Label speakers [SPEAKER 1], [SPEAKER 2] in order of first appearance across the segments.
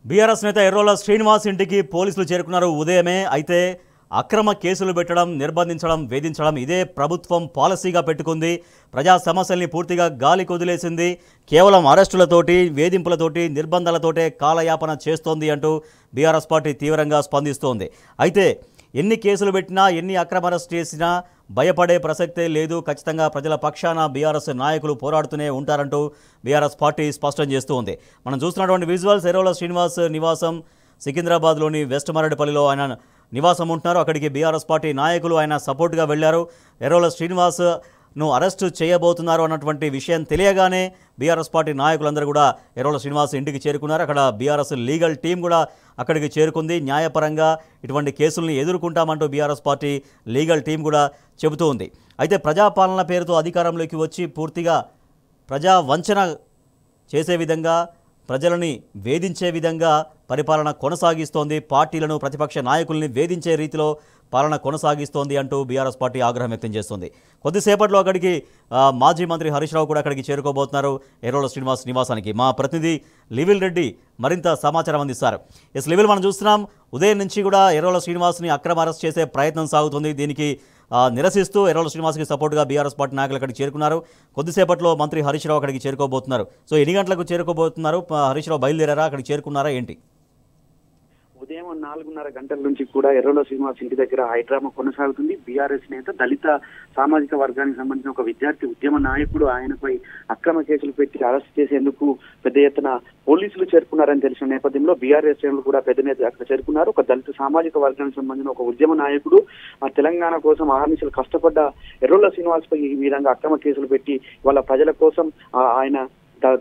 [SPEAKER 1] BRS నేత ఎర్రోల శ్రీనివాస్ ఇంటికి పోలీసులు చేరుకున్నారు ఉదయమే. అయితే అక్రమ కేసులు పెట్టడం, నిర్బంధించడం, వేధించడం ఇదే ప్రభుత్వం పాలసీగా పెట్టుకుంది. ప్రజా సమస్యల్ని పూర్తిగా గాలి కొదిలేసింది. కేవలం అరెస్టులతోటి, వేధింపులతోటి, నిర్బంధాలతోటే కాలయాపన చేస్తోంది అంటూ బీఆర్ఎస్ పార్టీ తీవ్రంగా స్పందిస్తోంది. అయితే ఎన్ని కేసులు పెట్టినా, ఎన్ని అక్రమ అరెస్ట్ చేసినా భయపడే ప్రసక్తే లేదు. ఖచ్చితంగా ప్రజల పక్షాన బీఆర్ఎస్ నాయకులు పోరాడుతూనే ఉంటారంటూ బీఆర్ఎస్ పార్టీ స్పష్టం చేస్తూ ఉంది. మనం చూస్తున్నటువంటి విజువల్స్ ఎర్రోల శ్రీనివాస్ నివాసం సికింద్రాబాద్లోని వెస్ట్ మరడిపల్లిలో ఆయన నివాసం ఉంటున్నారు. అక్కడికి బీఆర్ఎస్ పార్టీ నాయకులు ఆయన సపోర్ట్గా వెళ్లారు. ఎర్రోల శ్రీనివాస్ను అరెస్టు చేయబోతున్నారు అన్నటువంటి విషయం తెలియగానే బీఆర్ఎస్ పార్టీ నాయకులందరూ కూడా ఎర్రోల శ్రీనివాస్ ఇంటికి చేరుకున్నారు. అక్కడ బీఆర్ఎస్ లీగల్ టీం కూడా అక్కడికి చేరుకుంది. న్యాయపరంగా ఇటువంటి కేసుల్ని ఎదుర్కొంటామంటూ బీఆర్ఎస్ పార్టీ లీగల్ టీం కూడా చెబుతూ ఉంది. అయితే ప్రజాపాలన పేరుతో అధికారంలోకి వచ్చి పూర్తిగా ప్రజా వంచన చేసే విధంగా, ప్రజలని వేధించే విధంగా పరిపాలన కొనసాగిస్తోంది. పార్టీలను, ప్రతిపక్ష నాయకుల్ని వేధించే రీతిలో పాలన కొనసాగిస్తోంది అంటూ బీఆర్ఎస్ పార్టీ ఆగ్రహం వ్యక్తం చేస్తుంది. కొద్దిసేపట్లో అక్కడికి మాజీ మంత్రి హరీష్ రావు కూడా అక్కడికి చేరుకోబోతున్నారు ఎర్రోల శ్రీనివాస్ నివాసానికి. మా ప్రతినిధి లివిల్ రెడ్డి మరింత సమాచారం అందిస్తారు. ఎస్ లివిల్, మనం చూస్తున్నాం ఉదయం నుంచి కూడా ఎర్రోల శ్రీనివాస్ని అక్రమ అరెస్ట్ చేసే ప్రయత్నం సాగుతుంది. దీనికి నిరసిస్తూ ఎర్రోల శ్రీనివాస్కి సపోర్టుగా బీఆర్ఎస్ పార్టీ నాయకులు అక్కడికి చేరుకున్నారు. కొద్దిసేపట్లో మంత్రి హరీష్ రావు అక్కడికి చేరుకోబోతున్నారు. సో ఎన్ని గంటలకు చేరుకోబోతున్నారు? హరీష్ రావు బయలుదేరారా, అక్కడికి చేరుకున్నారా ఏంటి?
[SPEAKER 2] ఉదయం 4:30 గంటల నుంచి కూడా ఎర్రోల శ్రీనివాస్ ఇంటి దగ్గర హైడ్రామా కొనసాగుతుంది. బీఆర్ఎస్ నేత, దళిత సామాజిక వర్గానికి సంబంధించిన ఒక విద్యార్థి ఉద్యమ నాయకుడు ఆయనపై అక్రమ కేసులు పెట్టి అరెస్ట్ చేసేందుకు పెద్ద ఎత్తున పోలీసులు చేరుకున్నారని తెలిసిన నేపథ్యంలో బీఆర్ఎస్ శ్రేణులు కూడా పెద్ద ఎత్తున అక్కడ చేరుకున్నారు. ఒక దళిత సామాజిక వర్గానికి సంబంధించిన ఒక ఉద్యమ నాయకుడు, ఆ తెలంగాణ కోసం ఆహర్నిశలు కష్టపడ్డ ఎర్రోల శ్రీనివాస్ పై ఈ విధంగా అక్రమ కేసులు పెట్టి వాళ్ళ ప్రజల కోసం ఆయన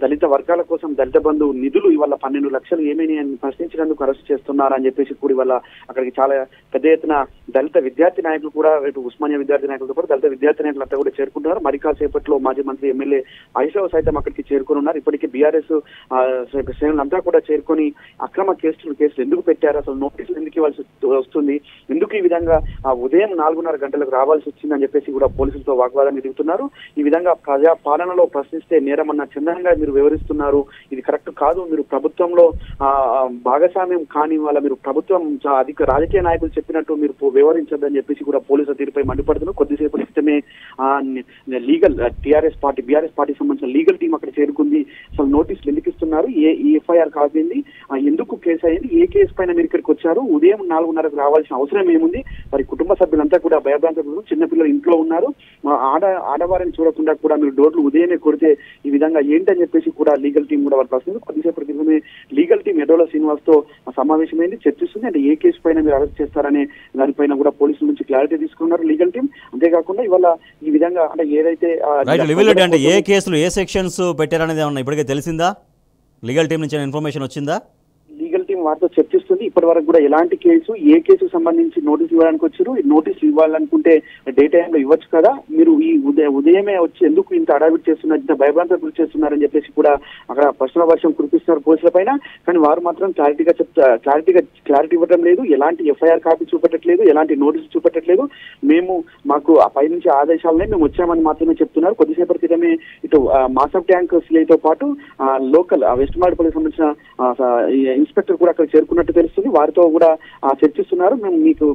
[SPEAKER 2] దళిత వర్గాల కోసం దళిత బంధు నిధులు ఇవాళ 12 లక్షలు ఏమేని అని ప్రశ్నించినందుకు అరెస్ట్ చేస్తున్నారని చెప్పేసి కూడా ఇవాళ అక్కడికి చాలా పెద్ద ఎత్తున దళిత విద్యార్థి నాయకులు కూడా, రేపు ఉస్మానియా విద్యార్థి నాయకులతో పాటు దళిత విద్యార్థి నాయకులు అంతా కూడా చేరుకుంటున్నారు. మరి కాసేపట్లో మాజీ మంత్రి ఎమ్మెల్యే హరీష్ రావు సైతం అక్కడికి చేరుకుని ఉన్నారు. ఇప్పటికీ బీఆర్ఎస్ శ్రేణులంతా కూడా చేరుకొని అక్రమ కేసులు ఎందుకు పెట్టారు, అసలు నోటీసులు ఎందుకు ఇవ్వాల్సి వస్తుంది, ఎందుకు ఈ విధంగా ఉదయం 4:30 గంటలకు రావాల్సి వచ్చిందని చెప్పేసి కూడా పోలీసులతో వాగ్వాదం ఎదుగుతున్నారు. ఈ విధంగా ప్రజా పాలనలో ప్రశ్నిస్తే నేరమన్న చందంగా మీరు వివరిస్తున్నారు, ఇది కరెక్ట్ కాదు, మీరు ప్రభుత్వంలో భాగస్వామ్యం కాని వాళ్ళ మీరు ప్రభుత్వం అధిక రాజకీయ నాయకులు చెప్పినట్టు మీరు వివరించద్దని చెప్పేసి కూడా పోలీసుల తీరుపై మండిపడుతున్నారు. కొద్దిసేపు క్రితమే లీగల్ బీఆర్ఎస్ పార్టీకి సంబంధించిన లీగల్ టీం అక్కడ చేరుకుంది. అసలు నోటీసులు ఎందుకు ఇస్తున్నారు, ఏ ఎఫ్ఐఆర్ కాగింది, ఎందుకు కేసు అయింది, ఏ కేసు పైన మీరు ఇక్కడికి వచ్చారు, ఉదయం 4:30కు రావాల్సిన అవసరం ఏముంది, మరి కుటుంబ సభ్యులంతా కూడా భయభ్రాంతులు, చిన్నపిల్లలు ఇంట్లో ఉన్నారు, ఆడవారిని చూడకుండా కూడా మీరు డోర్లు ఉదయమే కొడితే ఈ విధంగా ఏంటని చెప్పేసి కూడా లీగల్ టీం కూడా వాళ్ళు ప్రశ్నించారు. కొద్దిసేపటి క్రితమే లీగల్ టీం ఎర్రోల శ్రీనివాస్ తో సమావేశమైంది, చర్చిస్తుంది. అంటే ఏ కేసు పైన మీరు అరెస్ట్ చేస్తారనే దానిపైన కూడా పోలీసుల నుంచి క్లారిటీ తీసుకున్నారు లీగల్ టీం. అంతేకాకుండా ఇవాళ ఈ విధంగా అంటే ఏదైతే
[SPEAKER 1] అంటే ఏ కేసులు, ఏ సెక్షన్స్ పెట్టారనేది ఏమన్నా ఇప్పటికే తెలిసిందా? లీగల్ టీం నుంచి ఇన్ఫర్మేషన్ వచ్చిందా?
[SPEAKER 2] లీగల్ టీం వారితో చర్చిస్తుంది. ఇప్పటి వరకు కూడా ఎలాంటి కేసు, ఏ కేసు సంబంధించి నోటీస్ ఇవ్వడానికి వచ్చారు, నోటీసులు ఇవ్వాలనుకుంటే డే టైంలో ఇవ్వచ్చు కదా, మీరు ఈ ఉదయమే వచ్చి ఎందుకు ఇంత అడావిడి చేస్తున్నారు, ఇంత భయభ్రాంతం గురి చేస్తున్నారని చెప్పేసి కూడా అక్కడ ప్రశ్న వర్షం కురిపిస్తున్నారు పోలీసుల పైన. కానీ వారు మాత్రం క్లారిటీ ఇవ్వడం లేదు, ఎలాంటి ఎఫ్ఐఆర్ కాపీ చూపెట్టట్లేదు, ఎలాంటి నోటీసు చూపెట్టట్లేదు, మాకు ఆ పై నుంచి ఆదేశాలనే మేము వచ్చామని మాత్రమే చెప్తున్నారు. కొద్దిసేపటి క్రితమే ఇటు మాసప్ ట్యాంక్ సిఐతో పాటు లోకల్ వెస్ట్ మాడిపల్లికి సంబంధించిన ఇన్స్పెక్టర్ కూడా అక్కడ చేరుకున్నట్టు తెలుస్తుంది. వారితో కూడా చర్చిస్తున్నారు. మేము మీకు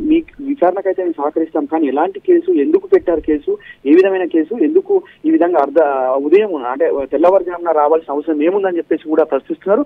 [SPEAKER 2] విచారణకైతే మేము సహకరిస్తాం, కానీ ఎలాంటి కేసు, ఎందుకు పెట్టారు కేసు, ఏ విధమైన కేసు, ఎందుకు ఈ విధంగా ఉదయం అంటే తెల్లవారుజామున రావాల్సిన అవసరం ఏముందని చెప్పేసి కూడా ప్రశ్నిస్తున్నారు.